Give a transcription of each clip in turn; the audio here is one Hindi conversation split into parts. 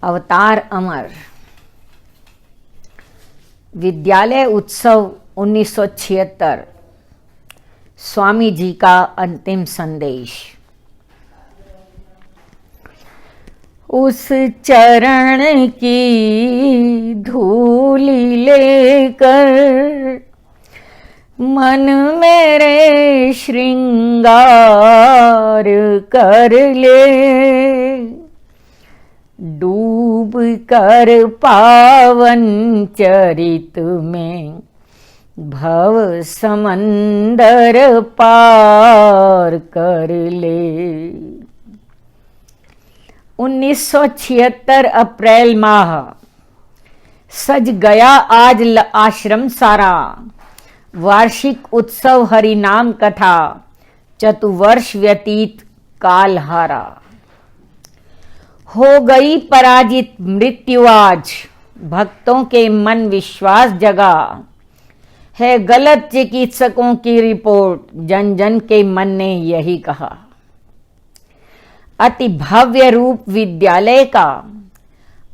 अवतार अमर विद्यालय उत्सव 1976 स्वामी जी का अंतिम संदेश। उस चरण की धूली लेकर मन मेरे श्रृंगार कर ले, डूब कर पावन चरित में भव समंदर पार कर ले। 1976 अप्रैल माह सज गया आज आश्रम सारा, वार्षिक उत्सव हरि नाम कथा, चतुवर्ष व्यतीत काल हारा। हो गई पराजित मृत्यु आज, भक्तों के मन विश्वास जगा है, गलत चिकित्सकों की रिपोर्ट जन जन के मन ने यही कहा। अति भव्य रूप विद्यालय का,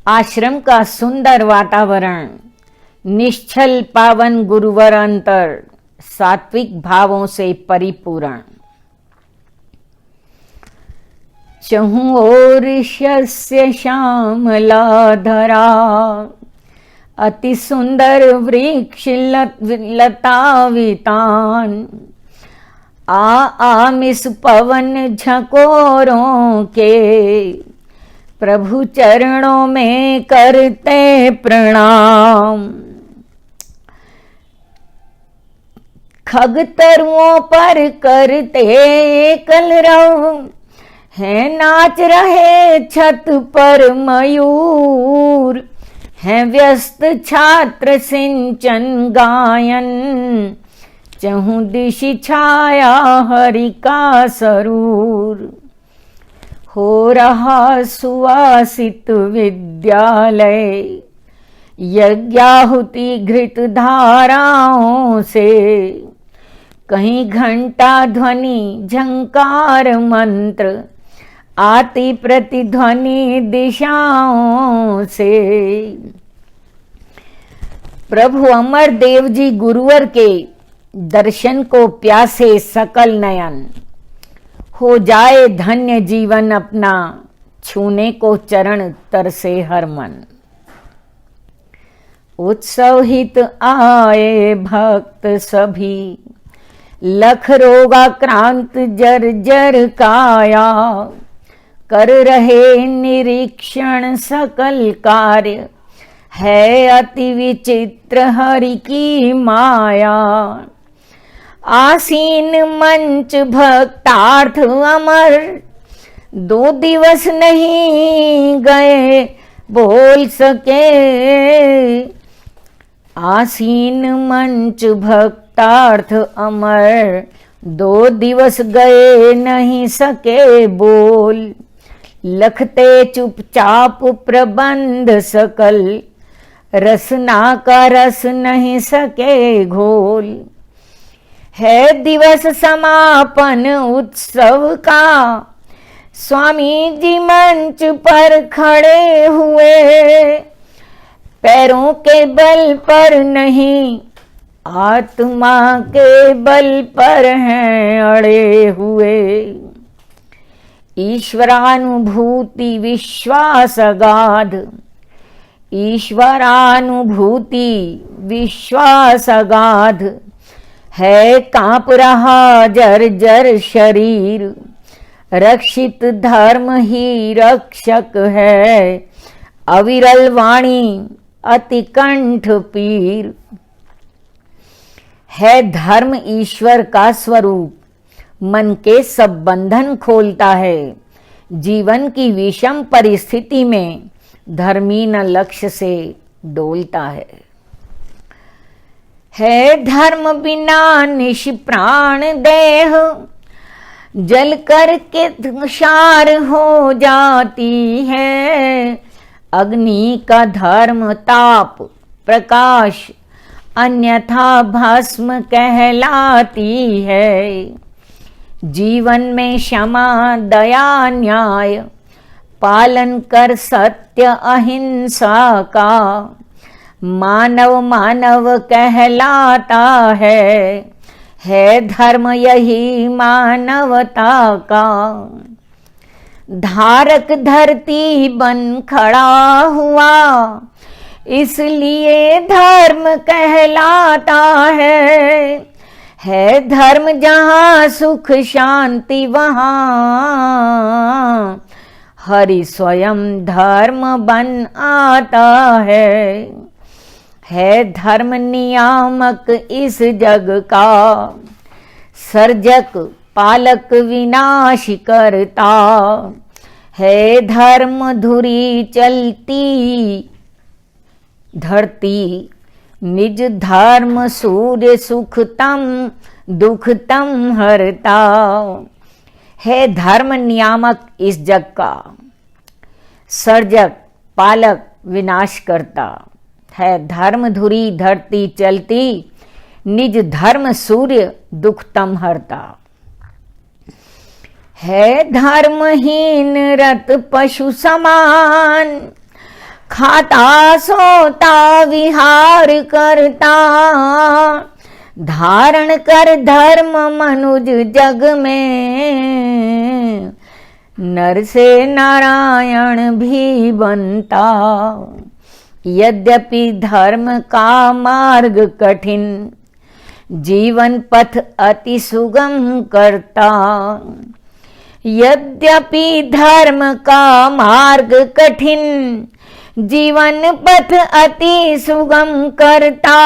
आश्रम का सुंदर वातावरण, निश्चल पावन गुरुवर अंतर, सात्विक भावों से परिपूर्ण। चहु ओर शस्य श्यामला धरा, अति सुंदर वृक्ष लतावितान, आमिस पवन झकोरों के, प्रभु चरणों में करते प्रणाम। खग तरुओं पर करते कलरव, है नाच रहे छत पर मयूर, है व्यस्त छात्र सिंचन गायन, चहु दिश छाया हरि का सरूर। हो रहा सुवासित विद्यालय, यज्ञाहुति घृत धाराओं से, कहीं घंटा ध्वनि झंकार मंत्र, आती प्रतिध्वनि दिशाओं से। प्रभु अमर देव जी गुरुवर के दर्शन को प्यासे सकल नयन, हो जाए धन्य जीवन अपना, छूने को चरण तरसे हर मन। उत्सव हित आए भक्त सभी, लख रोगाक्रांत जर्जर काया, कर रहे निरीक्षण सकल कार्य, है अति विचित्र हरि की माया। आसीन मंच भक्तार्थ अमर, 2 दिवस नहीं गए बोल सके। आसीन मंच भक्तार्थ अमर, 2 दिवस गए नहीं सके बोल। लखते चुपचाप प्रबंध सकल, रसना का रस नहीं सके घोल। है दिवस समापन उत्सव का, स्वामी जी मंच पर खड़े हुए, पैरों के बल पर नहीं, आत्मा के बल पर हैं अड़े हुए। ईश्वरानुभूति विश्वास अगाध, ईश्वरानुभूति विश्वास अगाध, है कांप रहा जर्जर शरीर, रक्षित धर्म ही रक्षक है, अविरल वाणी अति कंठ पीर। है धर्म ईश्वर का स्वरूप, मन के सब बंधन खोलता है, जीवन की विषम परिस्थिति में धर्मी न लक्ष्य से डोलता है धर्म बिना निश प्राण देह, जल कर के तुषार हो जाती है। अग्नि का धर्म ताप प्रकाश, अन्यथा भस्म कहलाती है। जीवन में क्षमा दया न्याय पालन कर सत्य अहिंसा का, मानव मानव कहलाता है धर्म यही मानवता का। धारक धरती बन खड़ा हुआ, इसलिए धर्म कहलाता है धर्म जहाँ सुख शांति वहाँ, हरि स्वयं धर्म बन आता है धर्म नियामक इस जग का, सर्जक पालक विनाश करता है धर्म धुरी चलती धरती, निज धर्म सूर्य सुखतम दुखतम हरता है धर्म नियामक इस जग का, सर्जक पालक विनाश करता है धर्म धुरी धरती चलती, निज धर्म सूर्य दुखतम हरता है धर्महीन रत पशु समान, खाता सोता विहार करता, धारण कर धर्म मनुज जग में, नर से नारायण भी बनता। यद्यपि धर्म का मार्ग कठिन, जीवन पथ अति सुगम करता। यद्यपि धर्म का मार्ग कठिन, जीवन पथ अति सुगम करता।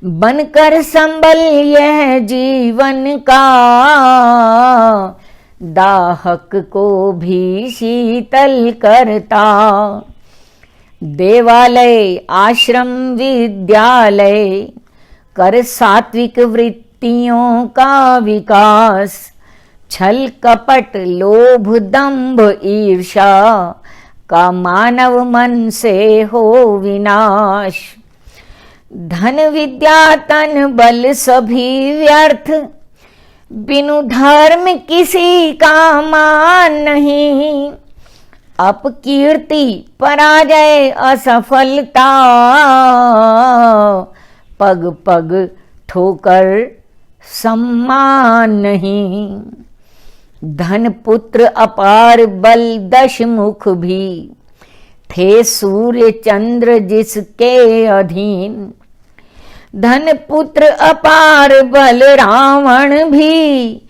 बनकर संबल यह जीवन का, दाहक को भी शीतल करता। देवालय आश्रम विद्यालय कर सात्विक वृत्तियों का विकास, छल कपट लोभ दंभ ईर्षा का मानव मन से हो विनाश। धन विद्या तन बल सभी व्यर्थ, बिनु धर्म किसी का मान नहीं। अपकीर्ति पराजय असफलता, पग पग ठोकर सम्मान नहीं। धन पुत्र अपार बल दशमुख भी, थे सूर्य चंद्र जिसके अधीन। धन पुत्र अपार बल रावण भी,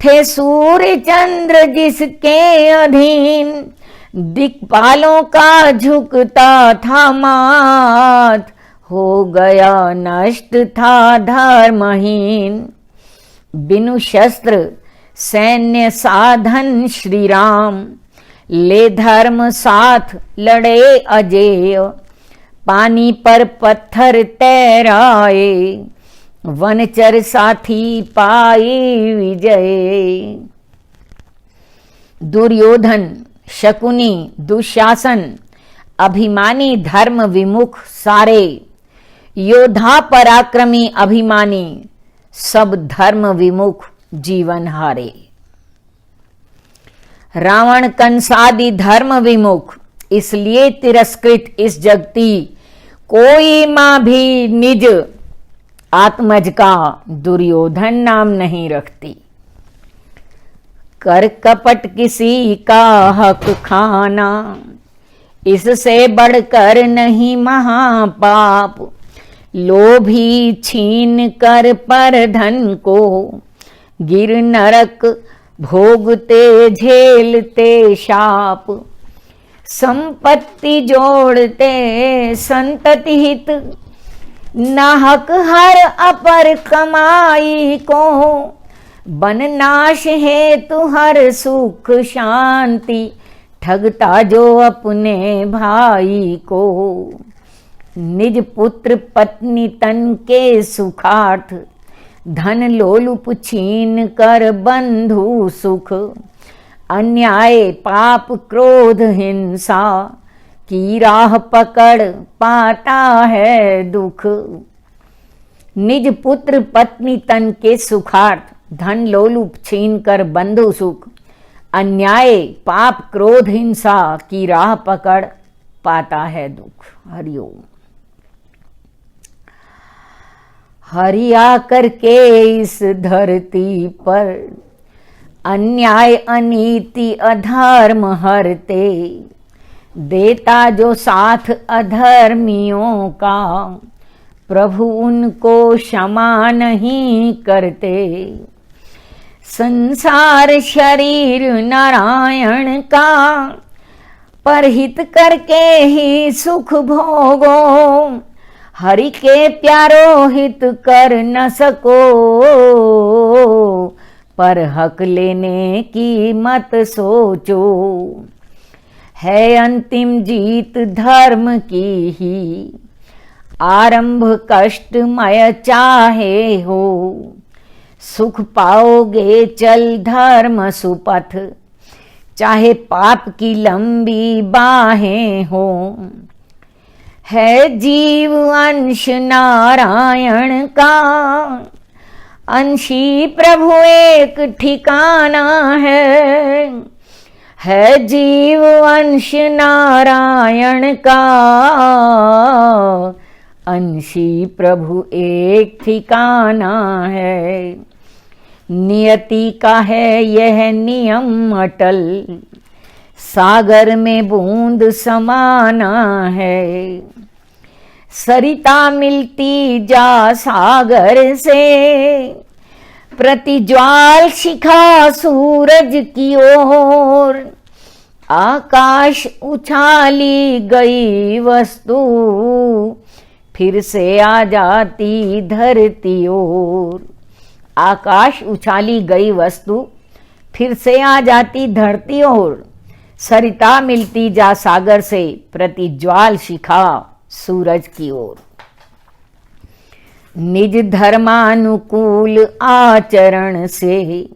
थे सूर्य चंद्र जिसके अधीन। दिक्पालों का झुकता था माथ, हो गया नष्ट था धर्महीन। बिनु शस्त्र सैन्य साधन श्री राम, ले धर्म साथ लड़े अजेय। पानी पर पत्थर तैराए, वनचर साथी पाए विजय। दुर्योधन शकुनी दुशासन अभिमानी धर्म विमुख सारे। योद्धा पराक्रमी अभिमानी, सब धर्म विमुख जीवन हारे। रावण कंसादि धर्म विमुख, इसलिए तिरस्कृत इस जगती। कोई मां भी निज आत्मज का दुर्योधन नाम नहीं रखती। कर कपट किसी का हक खाना, इससे बढ़कर नहीं महापाप। लोभी छीन कर पर धन को, गिर नरक भोगते झेलते शाप। संपत्ति जोड़ते संतति हित, नाहक हर अपर कमाई को। बन नाश हेतु हर सुख शांति, ठगता जो अपने भाई को। निज पुत्र पत्नी तन के सुखार्थ, धन लोलुप छीन कर बंधु सुख। अन्याय पाप क्रोध हिंसा, की राह पकड़ पाता है दुख। निज पुत्र पत्नी तन के सुखार्थ, धन लोलुप छीन कर बंधु सुख। अन्याय पाप क्रोध हिंसा की राह पकड़ पाता है दुख। हरिओम। हरि आकर के इस धरती पर अन्याय अनीति अधर्म हरते, देता जो साथ अधर्मियों का, प्रभु उनको क्षमा नहीं करते। संसार शरीर नारायण का, परहित करके ही सुख भोगो, हरि के प्यारो हित कर न सको, पर हक लेने की मत सोचो। है अंतिम जीत धर्म की ही, आरंभ कष्टमय चाहे हो, सुख पाओगे चल धर्म सुपथ, चाहे पाप की लंबी बाहें हो। है जीव अंश नारायण का, अंशी प्रभु एक ठिकाना है जीव अंश नारायण का, अंशी प्रभु एक ठिकाना है। नियति का है यह नियम अटल, सागर में बूंद समाना है। सरिता मिलती जा सागर से, प्रतिज्वाल शिखा सूरज की ओर, आकाश उछाली गई वस्तु, फिर से आ जाती धरती ओर। आकाश उछाली गई वस्तु फिर से आ जाती धरती ओर। सरिता मिलती जा सागर से, प्रतिज्वाल शिखा सूरज की ओर। निज धर्मानुकूल आचरण से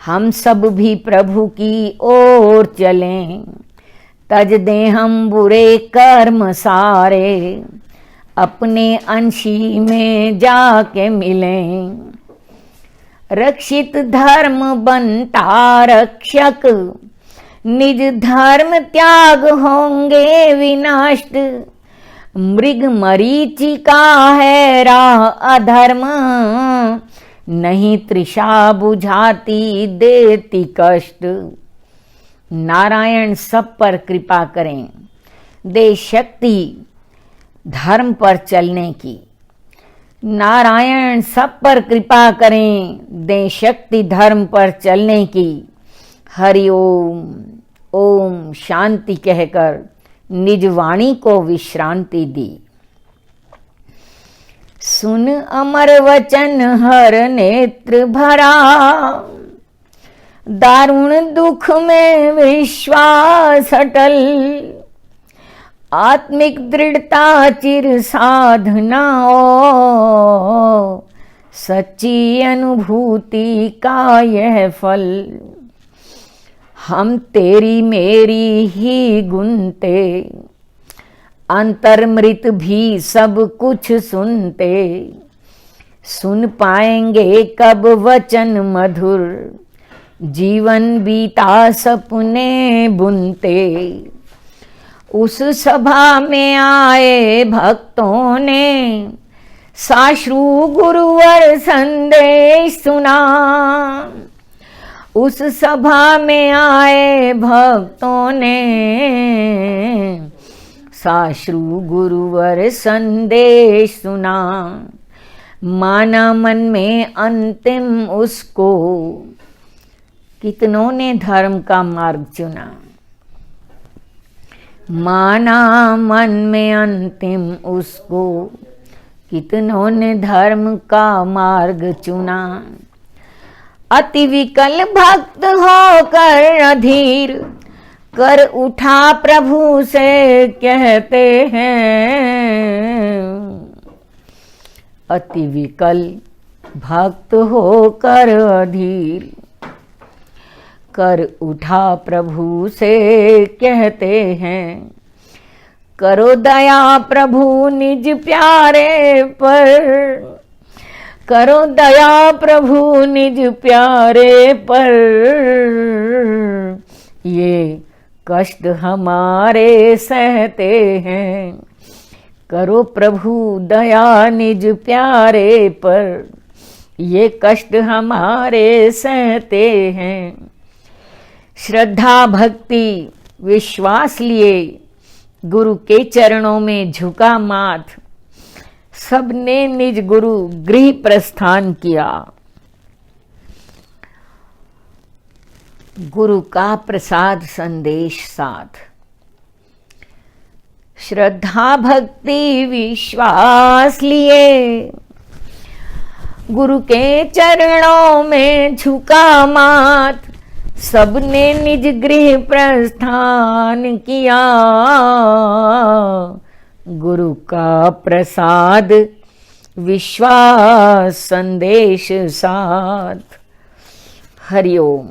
हम सब भी प्रभु की ओर चलें, तज दें हम बुरे कर्म सारे, अपने अंशी में जाके मिलें। रक्षित धर्म बनता रक्षक, निज धर्म त्याग होंगे विनष्ट। मृग मरीचिका है राह अधर्म, नहीं तृषा बुझाती देती कष्ट। नारायण सब पर कृपा करें, दे शक्ति धर्म पर चलने की। नारायण सब पर कृपा करें, दे शक्ति धर्म पर चलने की। हरि ओम। ओम शांति कहकर निज वाणी को विश्रांति दी। सुन अमर वचन हर नेत्र भरा, दारुण दुख में विश्वास अटल। आत्मिक दृढ़ता चिर साधना ओ, सच्ची अनुभूति का यह फल। हम तेरी मेरी ही गुनते, अंतर्मृत भी सब कुछ सुनते। सुन पाएंगे कब वचन मधुर, जीवन बीता सपने बुनते। उस सभा में आए भक्तों ने, साश्रु गुरुवर संदेश सुना। उस सभा में आए भक्तों ने, साश्रु गुरुवर संदेश सुना। माना मन में अंतिम उसको, कितनों ने धर्म का मार्ग चुना। माना मन में अंतिम उसको, कितनों ने धर्म का मार्ग चुना। अति विकल भक्त होकर अधीर, कर उठा प्रभु से कहते हैं। अति विकल भक्त होकर अधीर, कर उठा प्रभु से कहते हैं। करो दया प्रभु निज प्यारे पर, करो दया प्रभु निज प्यारे पर, ये कष्ट हमारे सहते हैं। करो प्रभु दया निज प्यारे पर, ये कष्ट हमारे सहते हैं। श्रद्धा भक्ति विश्वास लिए गुरु के चरणों में झुका माथ, सबने निज गुरु गृह प्रस्थान किया। गुरु का प्रसाद संदेश साथ। श्रद्धा भक्ति विश्वास लिए गुरु के चरणों में झुका माथ, सबने निज गृह प्रस्थान किया। गुरु का प्रसाद विश्वास संदेश साथ। हरि ओम।